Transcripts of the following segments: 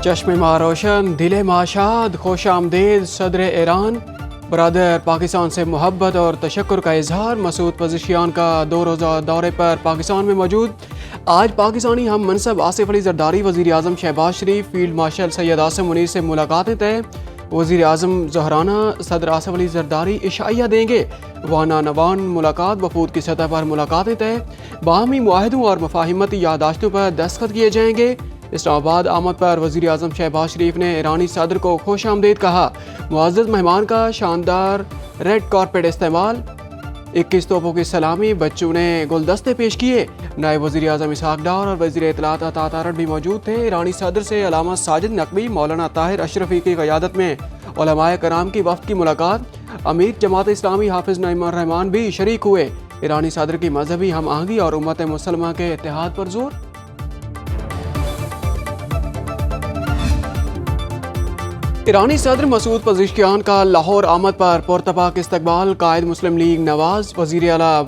चश्मे माँ रोशन, दिले माशाद, खुश आमदेद सदर ईरान। बरदर पाकिस्तान से मोहब्बत और तशक्कुर का इजहार। मसूद पज़ेशियान का 2 रोज़ा दौरे पर पाकिस्तान में मौजूद। आज पाकिस्तानी हम मनसब आसिफ अली जरदारी, वज़ीर आज़म शहबाज शरीफ, फील्ड मार्शल सैयद आसिम मुनीर से मुलाकातें तय। वज़ीर आज़म ज़हराना सदर आसिफ अली जरदारी इशाइया देंगे। वाना नवान मुलाकात, वफूद की सतह पर मुलाकातें तय। बाहमी मुआहदों और मफाहिमती यादाश्तों पर दस्तखत किए जाएंगे। इस्लामाबाद आमद पर वज़ीर आज़म शहबाज शरीफ ने ईरानी सदर को खुश आमदीद कहा। मुअज़्ज़ज़ मेहमान का शानदार रेड कारपेट इस्तेमाल। 21 तोपों की सलामी, बच्चों ने गुलदस्ते पेश किए। नायब वज़ीर आज़म इसहाक डार और वज़ीर इत्तलात अता तारड़ भी मौजूद थे। ईरानी सदर से अल्लामा साजिद नकवी, मौलाना ताहिर अशरफी की क़यादत में उलमाए कराम की वफ़द की मुलाकात। अमीर जमात इस्लामी हाफिज़ नईमान रहमान भी शरीक हुए। ईरानी सदर की मजहबी हम आहंगी और उम्मत मुसलमा के इत्तेहाद पर जोर। ईरानी सदर मसूद पज़ेशियान का लाहौर आमद पर पुरतपाक इस्तकबाल। कायद मुस्लिम लीग नवाज, वज़ीर आला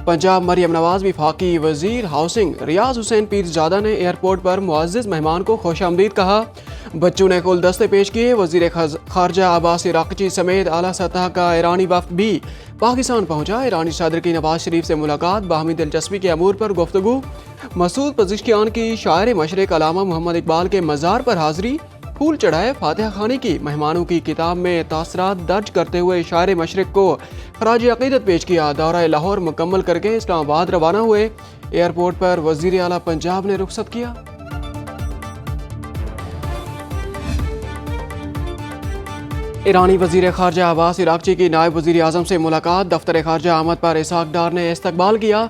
पंजाब मरियम नवाज, विफाकी वज़ीर हाउसिंग रियाज हुसैन पीरज़ादा ने एयरपोर्ट पर मुअज़्ज़ज़ मेहमान को खुश आमदीद कहा। बच्चों ने गुलदस्ते पेश किए। वज़ीर खारजा अब्बास इराक़ची समेत आला सतह का ईरानी वफ़द भी पाकिस्तान पहुँचा। ईरानी सदर की नवाज शरीफ से मुलाकात, बाहमी दिलचस्पी के अमूर पर गुफ्तगू। मसूद पज़ेशियान की शायर मशरिक़ अल्लामा मोहम्मद इकबाल के मज़ार पर हाज़री, फूल चढ़ाए, फातिहा खानी की। मेहमानों की किताब में तासरात दर्ज करते हुए शायर मशरिक़ को खराज अक़ीदत पेश किया। दौरा लाहौर मुकम्मल करके इस्लामाबाद रवाना हुए। एयरपोर्ट पर वज़ीर आला पंजाब ने रुखसत किया। ईरानी वज़ीर खारजा अब्बास इराक़ची की नायब वज़ीर आज़म से मुलाकात। दफ्तर खारजा आमद पर इसहाक डार ने इस्तकबाल किया।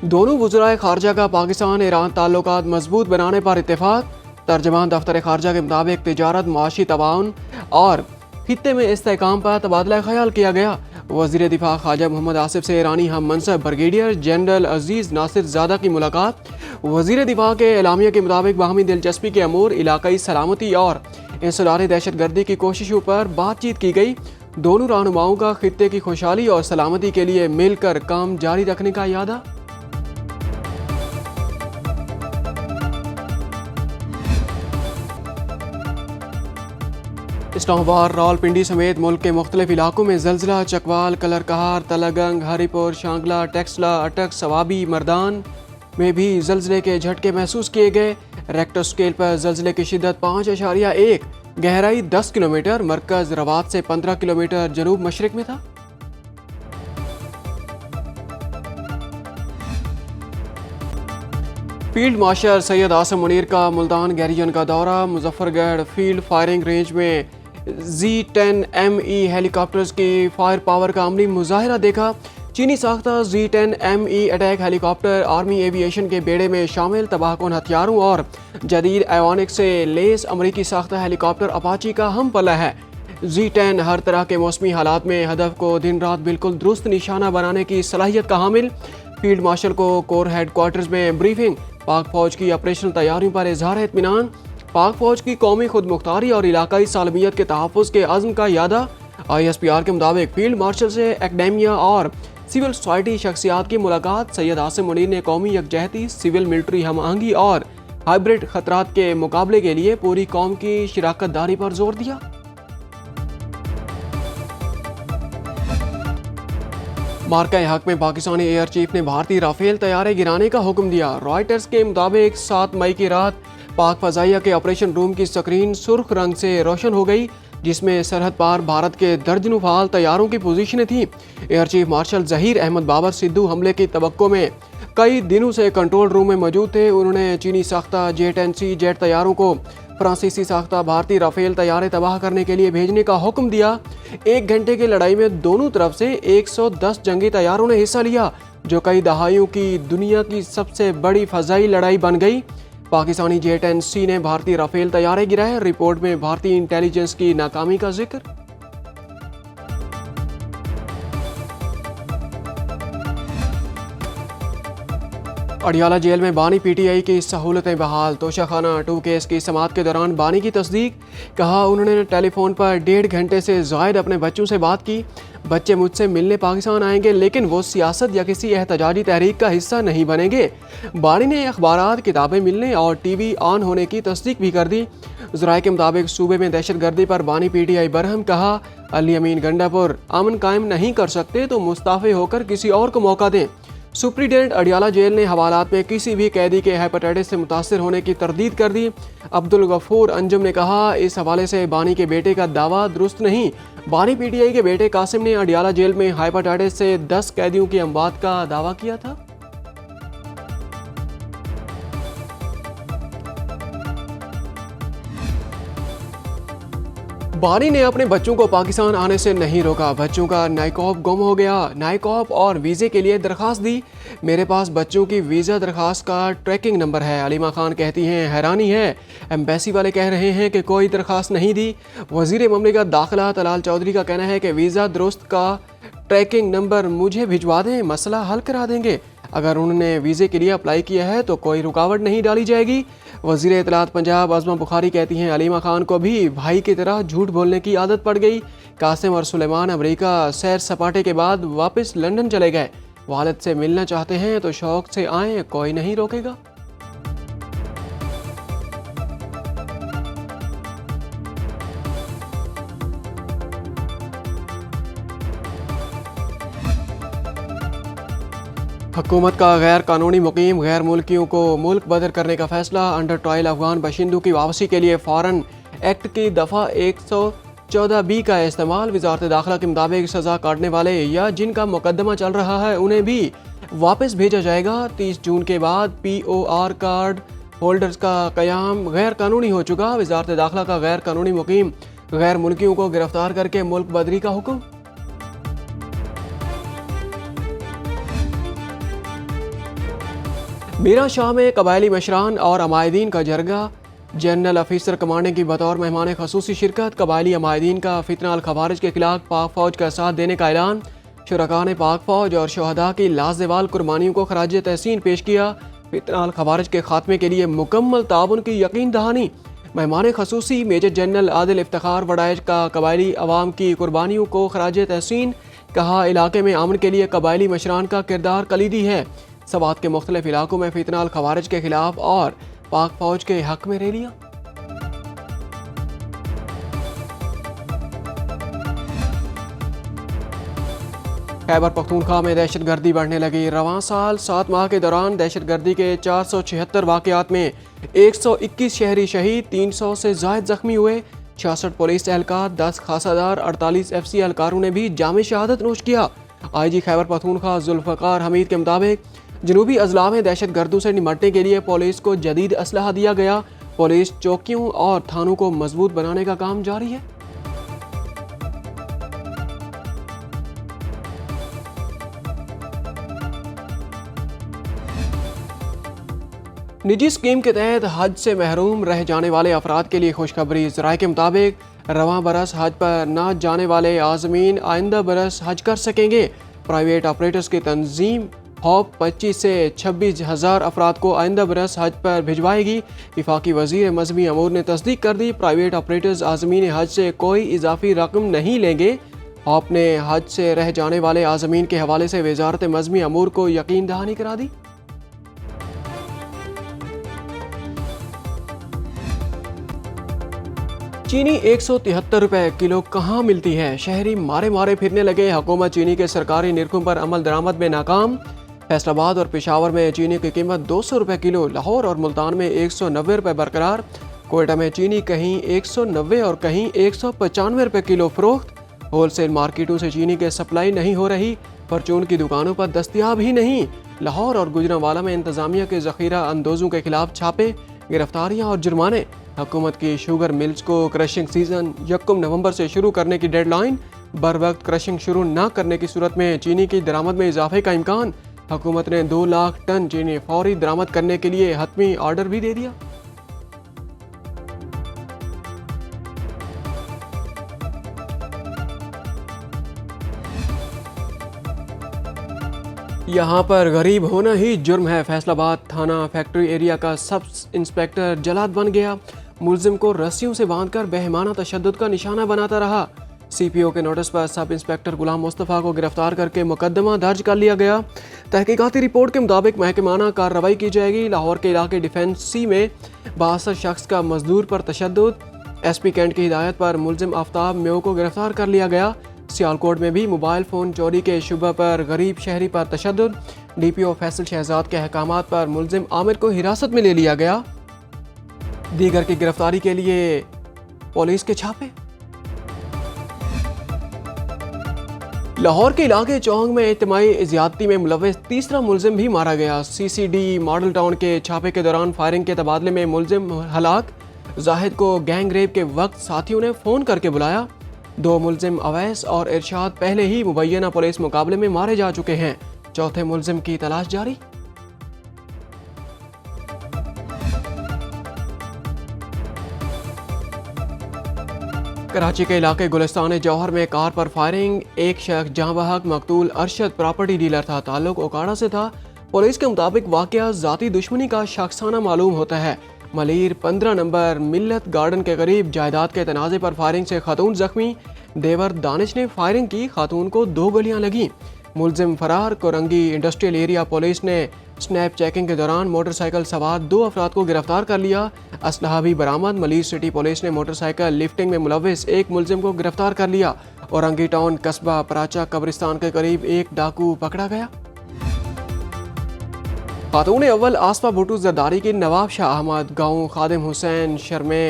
दोनों वज़राए खारजा का पाकिस्तान ईरान ताल्लुकात मजबूत बनाने पर इत्तेफाक। तर्जमान दफ्तर खारजा के मुताबिक तिजारत, मुआशी तआवुन और खित्ते में इस्तेहकाम पर तबादला ख्याल किया गया। वज़ीर दिफा ख्वाजा मोहम्मद आसिफ से ईरानी हम मनसब ब्रिगेडियर जनरल अजीज़ नासिर ज़ादा की मुलाकात। वज़ीर दिफा के एलामिया के मुताबिक बाहमी दिलचस्पी के अमूर, इलाकाई सलामती और इंसदारी दहशत गर्दी की कोशिशों पर बातचीत की गई। दोनों रहनुमाओं का खित्ते की खुशहाली और सलामती के लिए मिलकर काम जारी रखने का इरादा। इस्लामाबाद, रावलपिंडी समेत मुल्क के मुख्तलिफ इलाकों में ज़लज़ला, चकवाल, कलरकहार, तलगंग, हरिपुर, शांगला, टेक्सला, अटक, सवाबी, मर्दान में भी ज़लज़ले के झटके महसूस किए गए। रेक्टर स्केल पर ज़लज़ले की शिद्दत 5.1, गहराई 10 किलोमीटर, मरकज़ रवात से 15 किलोमीटर जनूब मशरिक में था। फील्ड मार्शल सैयद आसिम मुनीर का मुल्तान गैरिजन का दौरा। मुजफ्फरगढ़ फील्ड फायरिंग रेंज में Z10ME हेलीकॉप्टर्स की फायर पावर का अमली मुजाहिरा देखा। चीनी साख्ता Z10ME attack helicopter army aviation के बेड़े में शामिल तबाहकुन हथियारों और जदीद एवानिक से लेस अमरीकी साख्ता हेलीकॉप्टर अपाची का हम पला है। Z10 हर तरह के मौसमी हालात में हदफ को दिन रात बिल्कुल दुरुस्त निशाना बनाने की सलाहियत का हामिल। फील्ड मार्शल को कोर हेडक्वार्टर्स में ब्रीफिंग। पाक फौज की ऑपरेशनल तैयारियों पर इजहार इत्मीनान। पाक फौज की कौमी खुद मुख्तारी और इलाकाई सालमियत के तहफ़्फ़ुज़ के अज़्म का यादा। ISPR के मुताबिक फील्ड मार्शल से एकेडेमिया और सिविल सोसाइटी शख्सियात की मुलाकात। सैयद आसिम मुनीर ने कौमी यकजहती, सिविल मिलिट्री हम आहंगी और हाइब्रिड खतरात के मुकाबले के लिए पूरी कौम की शिराकत दारी पर जोर दिया। मार्का हक में पाकिस्तानी एयर चीफ ने भारतीय राफेल तैयारे गिराने का हुक्म दिया। रॉयटर्स के मुताबिक 7 मई की रात पाक फ़ज़ाइया के ऑपरेशन रूम की स्क्रीन सुर्ख रंग से रोशन हो गई, जिसमें सरहद पार भारत के दर्जनों फ़ाल तैयारों की पोजीशनें थीं। Air chief marshal Zaheer Ahmed Babar Sidhu हमले की तवक्को में कई दिनों से कंट्रोल रूम में मौजूद थे। उन्होंने चीनी साख्ता J-10C जेट तैयारों को फ्रांसीसी साख्ता भारतीय राफेल तैयारे तबाह करने के लिए भेजने का हुक्म दिया। 1 घंटे की लड़ाई में दोनों तरफ से 110 जंगी तैयारों ने हिस्सा लिया, जो कई दहाइयों की दुनिया की सबसे बड़ी फ़ज़ाई लड़ाई बन गई। पाकिस्तानी J-10C ने भारतीय राफेल तैयारे गिराए। रिपोर्ट में भारतीय इंटेलिजेंस की नाकामी का जिक्र। अडियाला जेल में बानी PTI की सहूलतें बहाल। तोशाखाना 2 केस की समाअत के दौरान बानी की तस्दीक। कहा उन्होंने टेलीफोन पर 1.5 घंटे से ज़ायद अपने बच्चों से बात की। बच्चे मुझसे मिलने पाकिस्तान आएंगे, लेकिन वो सियासत या किसी एहतजाजी तहरीक का हिस्सा नहीं बनेंगे। बानी ने अखबारात, किताबें मिलने और TV ऑन होने की तस्दीक भी कर दी। ज़राए के मुताबिक सूबे में दहशत गर्दी पर बानी PTI बरहम, कहा अली अमीन गंडापुर अमन कायम नहीं कर सकते तो मुस्ताफ़े होकर किसी और को मौका दें। सुप्रीडेंट अडियाला जेल ने हवालात में किसी भी कैदी के हेपेटाइटिस से मुतासर होने की तरदीद कर दी। अब्दुल गफूर अंजुम ने कहा इस हवाले से बानी के बेटे का दावा दुरुस्त नहीं। बानी PTI के बेटे कासिम ने अडियाला जेल में हेपेटाइटिस से 10 कैदियों की अमवात का दावा किया था। बानी ने अपने बच्चों को पाकिस्तान आने से नहीं रोका। बच्चों का नाइकॉब गुम हो गया। नाइकॉब और वीज़े के लिए दरख्वास्त दी। मेरे पास बच्चों की वीज़ा दरख्वास्त का ट्रैकिंग नंबर है। अलीमा खान कहती हैं हैरानी है, एम्बेसी वाले कह रहे हैं कि कोई दरख्वास्त नहीं दी। वज़ीर ममलिकत दाखिला तलाल चौधरी का कहना है कि वीज़ा दुरुस्त का ट्रैकिंग नंबर मुझे भिजवा दें, मसला हल करा देंगे। अगर उन्होंने वीज़े के लिए अप्लाई किया है तो कोई रुकावट नहीं डाली जाएगी। वज़ीर इत्तलात पंजाब अज़मा बुखारी कहती हैं अलीमा खान को भी भाई की तरह झूठ बोलने की आदत पड़ गई। कासिम और सुलेमान अमेरिका सैर सपाटे के बाद वापस लंदन चले गए। वालिद से मिलना चाहते हैं तो शौक से आएँ, कोई नहीं रोकेगा। हुकूमत का गैर कानूनी मुकीम गैर मुल्कियों को मुल्क बदर करने का फैसला। अंडर ट्रायल अफगान बाशिंदों की वापसी के लिए फ़ौरन एक्ट की दफ़ा 114B का इस्तेमाल। वज़ारत दाखिला के मुताबिक सज़ा काटने वाले या जिनका मुकदमा चल रहा है उन्हें भी वापस भेजा जाएगा। 30 जून के बाद POR कार्ड होल्डर्स का क़याम गैर कानूनी हो चुका। वज़ारत दाखिला का गैर कानूनी मुकीम गैर मुल्कियों को गिरफ्तार करके मुल्क बदरी का हुक्म। मीरा शाह में कबायली मशरान और अमायदीन का जरगा। जनरल अफीसर कमांडिंग की बतौर मेहमान खसूसी शिरकत। कबायली अमायदीन का फितना अल खवारिज के खिलाफ पाक फ़ौज का साथ देने का ऐलान। शुरका ने पाक फ़ौज और शहदा की लाजवाल कुर्बानियों को खराज तहसीन पेश किया। फितना अल खवारिज के खात्मे के लिए मुकम्मल ताउन की यकीन दहानी। मेहमान खसूसी मेजर जनरल आदिल इफ्तिखार वडाइज का कबायली अवाम की कुर्बानियों को खराज तहसीन, कहा इलाके में अमन के लिए कबायली मशरान का किरदार कलीदी है। सवात के मुख्तलिफ इलाकों में फितना अल खवारिज के खिलाफ और पाक फौज के हक में रैलियां। खैबर पख्तूनख्वा में दहशत गर्दी बढ़ने लगी। रवां साल 7 माह के दौरान दहशत गर्दी के 476 वाक़यात में 121 शहरी शहीद, 300 से ज़ायद जख्मी हुए। 66 पुलिस एहलकार, 10 खासादार, 48 FC एहलकारों ने भी जाम शहादत नोश किया। IG खैबर पख्तूनख्वा जुल्फ़कार हमीद के मुताबिक जनूबी अजला में दहशत गर्दों से निपटने के लिए पुलिस को जदीद असलहा दिया गया। पुलिस चौकियों और थानों को मजबूत बनाने का काम जारी है। निजी स्कीम के तहत हज से महरूम रह जाने वाले अफराद के लिए खुशखबरी। ज़राए के मुताबिक रवां बरस हज पर न जाने वाले आज़मीन आइंदा बरस हज कर सकेंगे। प्राइवेट ऑपरेटर्स की तंजीम हॉप 25 से 26,000 अफराद को आइंदा बरस हज पर भिजवाएगी। वफाकी वज़ीर मज़हबी अमूर ने तस्दीक कर दी। प्राइवेट ऑपरेटर्स आज़मीन हज से कोई इजाफी रकम नहीं लेंगे। हॉप ने हज से रह जाने वाले आज़मीन के हवाले से वज़ारत मज़हबी अमूर को यकीन दहानी करा दी। चीनी 173 रुपए किलो कहाँ मिलती है? शहरी मारे मारे फिरने लगे। हुकूमत चीनी के सरकारी निरखों पर अमल दरामद में नाकाम। फैसलाबाद और पेशावर में चीनी की कीमत 200 रुपए किलो, लाहौर और मुल्तान में 190 रुपए बरकरार। कोयटा में चीनी कहीं 190 और कहीं 195 रुपए किलो फरोख्त। होलसेल मार्केटों से चीनी की सप्लाई नहीं हो रही। परचून की दुकानों पर दस्तयाब ही नहीं। लाहौर और गुजरांवाला में इंतजामिया के ज़ख़ीरा अंदोज़ों के खिलाफ छापे, गिरफ्तारियां और जुर्माने। हुकूमत की शुगर मिल्स को क्रशिंग सीजन 1 नवंबर से शुरू करने की डेडलाइन। बर वक्त क्रशिंग शुरू न करने की सूरत में चीनी की दरामद में इजाफे का इम्कान। हुकूमत ने 2 लाख टन चीनी फौरी दरामद करने के लिए हतमी ऑर्डर भी दे दिया। यहाँ पर गरीब होना ही जुर्म है। फैसलाबाद थाना फैक्ट्री एरिया का सब इंस्पेक्टर जलाद बन गया। मुलजिम को रस्सियों से बांधकर बेहमाना तशद्दुद का निशाना बनाता रहा। CPO के नोटिस पर सब इंस्पेक्टर गुलाम मुस्तफ़ा को गिरफ्तार करके मुकदमा दर्ज कर लिया गया। तहकीकाती रिपोर्ट के मुताबिक महकमाना कार्रवाई की जाएगी। लाहौर के इलाके डिफेंस सी में 62 शख्स का मजदूर पर तशद्दुद। SP कैंट की हिदायत पर मुलजिम आफ्ताब म्यो को गिरफ्तार कर लिया गया। सियालकोट में भी मोबाइल फ़ोन चोरी के शुबा पर गरीब शहरी पर तशद्दुद। DPO फैसल शहजाद के अहकामात पर मुलजिम आमिर को हिरासत में ले लिया गया। दीगर की गिरफ्तारी के लिए पुलिस के छापे। लाहौर के इलाके चौंग में इज्तिमाई ज्यादती में मुलव्वस तीसरा मुलजिम भी मारा गया। CCD मॉडल टाउन के छापे के दौरान फायरिंग के तबादले में मुलजिम हलाक। जाहिद को गैंग रेप के वक्त साथियों ने फ़ोन करके बुलाया। 2 मुलजिम अवैस और इरशाद पहले ही मुबैना पुलिस मुकाबले में मारे जा चुके हैं। चौथे मुलजिम की तलाश जारी। कराची के इलाके गुलिस्तान जौहर में कार पर फायरिंग। एक शख्स जहां बहक मकतूल अरशद प्रॉपर्टी डीलर था, ताल्लुक ओकाड़ा से था। पुलिस के मुताबिक वाकया जाती दुश्मनी का शख्साना मालूम होता है। मलीर 15 नंबर मिल्लत गार्डन के करीब जायदाद के तनाज़े पर फायरिंग से खातून जख्मी। देवर दानिश ने फायरिंग की, खातून को 2 गोलियां लगी। मुलजिम फरार। कोरंगी इंडस्ट्रियल एरिया पुलिस ने स्नैप चेकिंग के दौरान मोटरसाइकिल सवार 2 अफराद को गिरफ्तार कर लिया। असलहा भी बरामद। मलीर सिटी पुलिस ने मोटरसाइकिल लिफ्टिंग में मुलव्वस एक मुलजिम को गिरफ्तार कर लिया। औरंगी टाउन कस्बा पराचा कब्रिस्तान के करीब एक डाकू पकड़ा गया। खातून अव्वल आसफा भुट्टो जरदारी की नवाब शाह अहमद गाँव खादिम हुसैन शर्मे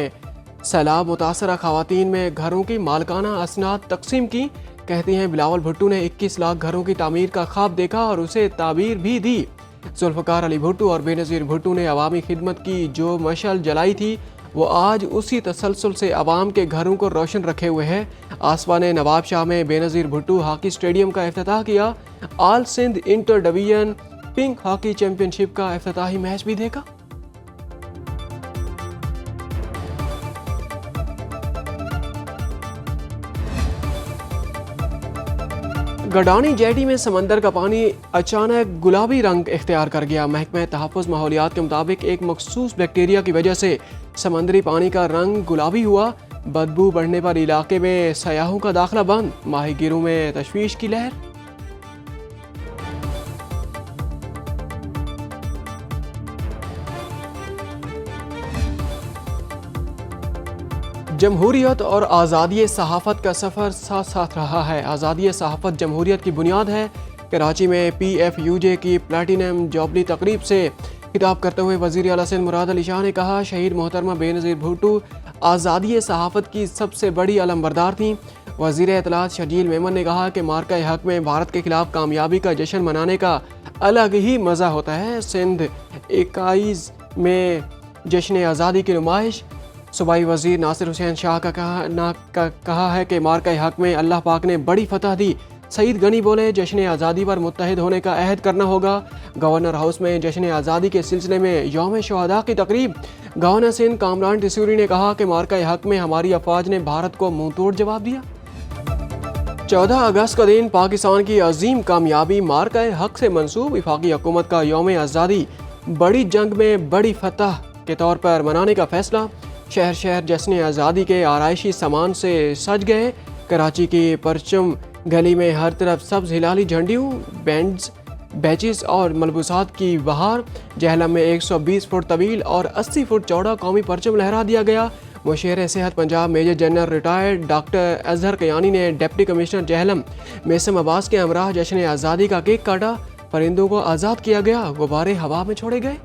सैलाब मुतासरा खवातीन में घरों की मालकाना असनाद तकसीम की। कहती हैं बिलावल भुट्टो ने 21 लाख घरों की तामीर का ख्वाब देखा और उसे ताबीर भी दी। जुल्फ़कार अली भुट्टो और बेनज़ीर भुट्टो ने अवामी खिदमत की जो मशाल जलाई थी वो आज उसी तसलसल से अवाम के घरों को रोशन रखे हुए है। आसफा ने नवाब शाह में बेनज़ीर भुट्टो हॉकी स्टेडियम का इफ्तिताह किया। All Sindh inter division pink hockey championship का इफ्तिताही मैच भी देखा। गडानी जेटी में समंदर का पानी अचानक गुलाबी रंग इख्तियार कर गया। महकमा तहफ़्फ़ुज़ माहौलियात के मुताबिक एक मखसूस बैक्टीरिया की वजह से समंदरी पानी का रंग गुलाबी हुआ। बदबू बढ़ने पर इलाके में सयाहों का दाखिला बंद। माहीगीरों में तशवीश की लहर। जमहूरियत और आज़ादी सहाफ़त का सफ़र साथ साथ रहा है। आज़ादी सहाफ़त जमहूरियत की बुनियाद है। कराची में PFUJ की प्लैटिनम जुबली तकरीब से खिताब करते हुए वज़ीर आला सिंध मुराद अली शाह ने कहा, शहीद मोहतरमा बेनज़ीर भुट्टो आज़ादी सहाफ़त की सबसे बड़ी अलमबरदार थीं। वज़ीर इत्तलात शजील मेमन ने कहा कि मार्का हक में भारत के खिलाफ कामयाबी का जश्न मनाने का अलग ही मज़ा होता है। सिंध 21 में जश्न आज़ादी की नुमाइश। सूबाई वज़ीर नासिर हुसैन शाह का कहा है कि मार्का हक में अल्लाह पाक ने बड़ी फतह दी। सईद गनी बोले, जश्न आज़ादी पर मुत्तहिद होने का अहद करना होगा। गवर्नर हाउस में जश्न आज़ादी के सिलसिले में यौम शुहदा की तकरीब। गवर्नर सिंध कामरान टिसूरी ने कहा कि मार्का हक में हमारी अफवाज ने भारत को मुंह तोड़ जवाब दिया। 14 अगस्त का दिन पाकिस्तान की अजीम कामयाबी मार्का हक से मंसूब। वफाकी हुकूमत का यौम आज़ादी बड़ी जंग में बड़ी फतह के तौर पर मनाने का फैसला। शहर शहर जश्न आज़ादी के आराइशी सामान से सज गए। कराची की परचम गली में हर तरफ सब्ज हिलाली झंडियों, बैंड्स, बैचेस और मलबूसात की बहार। जहलम में 120 फुट तवील और 80 फुट चौड़ा कौमी परचम लहरा दिया गया। मुशीर सेहत Punjab major general retired doctor Azhar Kayani ने डिप्टी कमिश्नर जहलम मेसम अब्बास के हमराह जश्न आज़ादी का केक काटा। परिंदों को आज़ाद किया गया, गुब्बारे हवा में छोड़े गए।